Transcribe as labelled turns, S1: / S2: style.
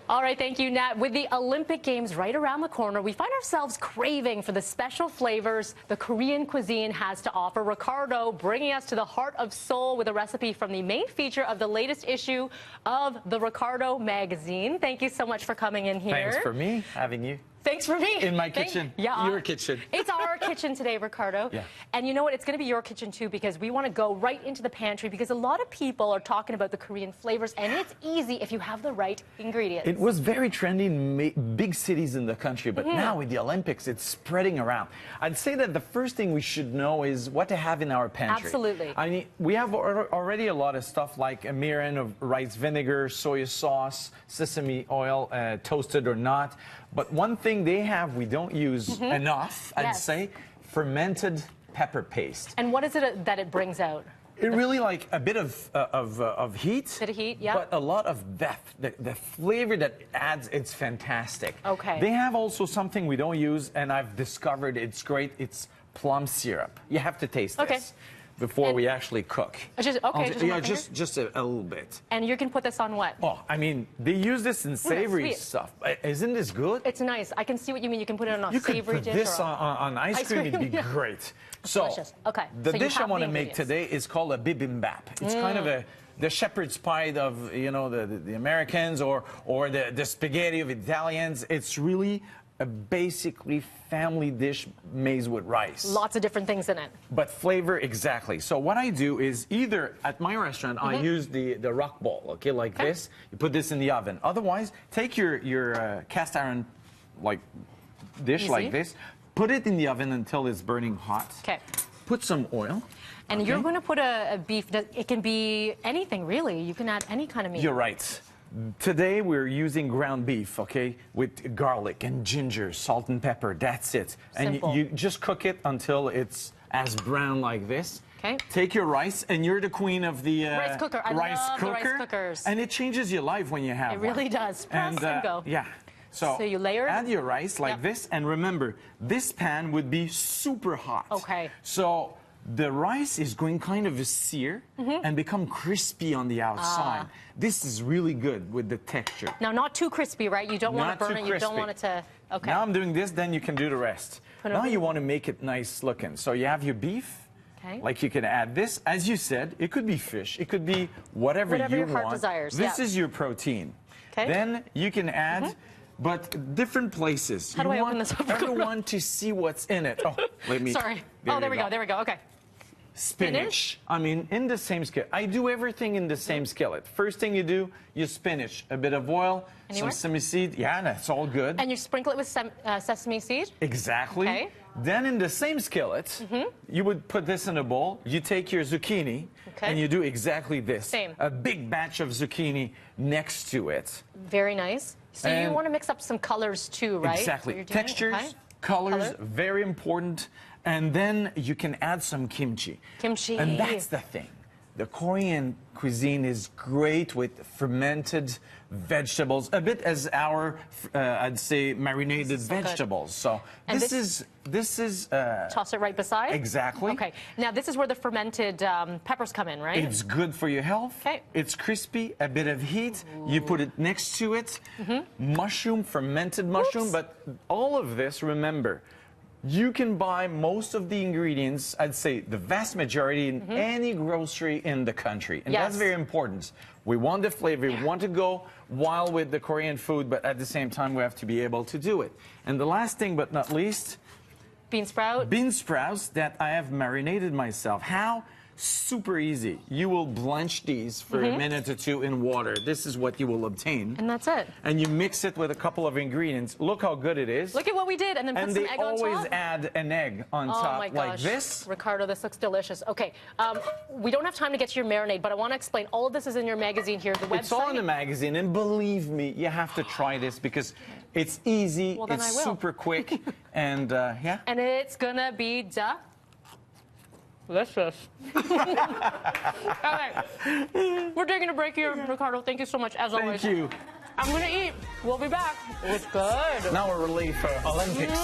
S1: All right, thank you, Nat. With the Olympic Games right around the corner, we find ourselves craving for the special flavors the Korean cuisine has to offer. Ricardo bringing us to the heart of Seoul with a recipe from the main feature of the latest issue of the Ricardo magazine. Thank you so much for coming in here.
S2: Thanks for me having you.
S1: Thanks for me.
S2: In my kitchen.
S1: Yeah.
S2: Your kitchen.
S1: It's our kitchen today, Ricardo.
S2: Yeah.
S1: And you know what? It's going to be your kitchen, too, because we want to go right into the pantry because a lot of people are talking about the Korean flavors, and it's easy if you have the right ingredients.
S2: It was very trendy in big cities in the country, but now with the Olympics, it's spreading around. I'd say that the first thing we should know is what to have in our pantry.
S1: Absolutely.
S2: I mean, we have already a lot of stuff like a mirin of rice vinegar, soy sauce, sesame oil, toasted or not. But one thing they have we don't use enough, I'd say, fermented pepper paste.
S1: And what is it that it brings out?
S2: It really like a bit of heat.
S1: Bit of heat, yeah.
S2: But a lot of depth. The flavor that adds, it's fantastic.
S1: Okay.
S2: They have also something we don't use, and I've discovered it's great. It's plum syrup. You have to taste this before we actually cook.
S1: Just
S2: just a little bit.
S1: And you can put this on what?
S2: Oh, I mean, they use this in savory stuff. Isn't this good?
S1: It's nice. I can see what you mean. You can put it on a
S2: you
S1: savory
S2: could put
S1: dish.
S2: This on ice cream, it'd be great. So,
S1: delicious. Okay.
S2: The
S1: so
S2: dish I want to make today is called a bibimbap. It's kind of the shepherd's pie of, you know, the Americans or the spaghetti of Italians. It's really a basically family dish made with rice.
S1: Lots of different things in it.
S2: But flavor, exactly. So what I do is either at my restaurant, I use the rock ball, okay, like this. You put this in the oven. Otherwise, take your cast iron like dish like this, put it in the oven until it's burning hot. Okay. Put some oil.
S1: And you're going to put a beef, it can be anything really. You can add any kind of meat.
S2: You're right. Today we're using ground beef, okay, with garlic and ginger, salt and pepper. That's it.
S1: Simple.
S2: And you just cook it until it's as brown like this.
S1: Okay.
S2: Take your rice, and you're the queen of the
S1: rice cooker. I love the rice cookers.
S2: And it changes your life when you have
S1: it really does. Press and go.
S2: Yeah. So
S1: you layer
S2: add your rice like this, and remember, this pan would be super hot.
S1: Okay.
S2: So the rice is going kind of sear and become crispy on the outside. This is really good with the texture.
S1: Now, not too crispy, right? You don't want to burn it. You don't want it to... Okay.
S2: Now I'm doing this, then you can do the rest. Now you want to make it nice looking. So you have your beef. Okay. Like you can add this. As you said, it could be fish. It could be whatever you
S1: your heart
S2: want.
S1: Desires.
S2: This is your protein.
S1: Okay.
S2: Then you can add... But different places.
S1: How do I open this up?
S2: Everyone to see what's in it. Oh, let me...
S1: Sorry. There we go. There we go. Okay.
S2: Spinach. I mean, in the same skillet. I do everything in the same skillet. First thing you do, you spinach. A bit of oil, some sesame seed. Yeah, that's all good.
S1: And you sprinkle it with sesame seed?
S2: Exactly. Okay. Then in the same skillet, you would put this in a bowl. You take your zucchini, and you do exactly this.
S1: Same.
S2: A big batch of zucchini next to it.
S1: Very nice. So you want to mix up some colors too, right?
S2: Exactly. Textures, colors, very important. And then you can add some kimchi.
S1: Kimchi.
S2: And that's the thing. The Korean cuisine is great with fermented vegetables, a bit as our, I'd say, marinated vegetables. So this is
S1: toss it right beside?
S2: Exactly.
S1: Okay. Now, this is where the fermented peppers come in, right?
S2: It's good for your health. Okay. It's crispy, a bit of heat. Ooh. You put it next to it. Mushroom, fermented mushroom. But all of this, remember, you can buy most of the ingredients, I'd say the vast majority, in any grocery in the country. And that's very important. We want the flavor, we want to go wild with the Korean food, but at the same time, we have to be able to do it. And the last thing, but not least...
S1: Bean sprout?
S2: Bean sprouts that I have marinated myself. How? Super easy. You will blanch these for a minute or two in water. This is what you will obtain. And
S1: that's it.
S2: And you mix it with a couple of ingredients. Look how good it is.
S1: Look at what we did. And then put some egg on top.
S2: And they always add an egg on top like this.
S1: Ricardo, this looks delicious. Okay. We don't have time to get to your marinade, but I want to explain. All of this is in your magazine here, the website.
S2: It's all in the magazine. And believe me, you have to try this because it's easy.
S1: Well, then
S2: it's super quick. And yeah.
S1: And it's going to be delicious. Okay. We're taking a break here, Ricardo. Thank you so much, as always.
S2: Thank you.
S1: I'm going to eat. We'll be back. It's good.
S2: Now we're ready for Olympics.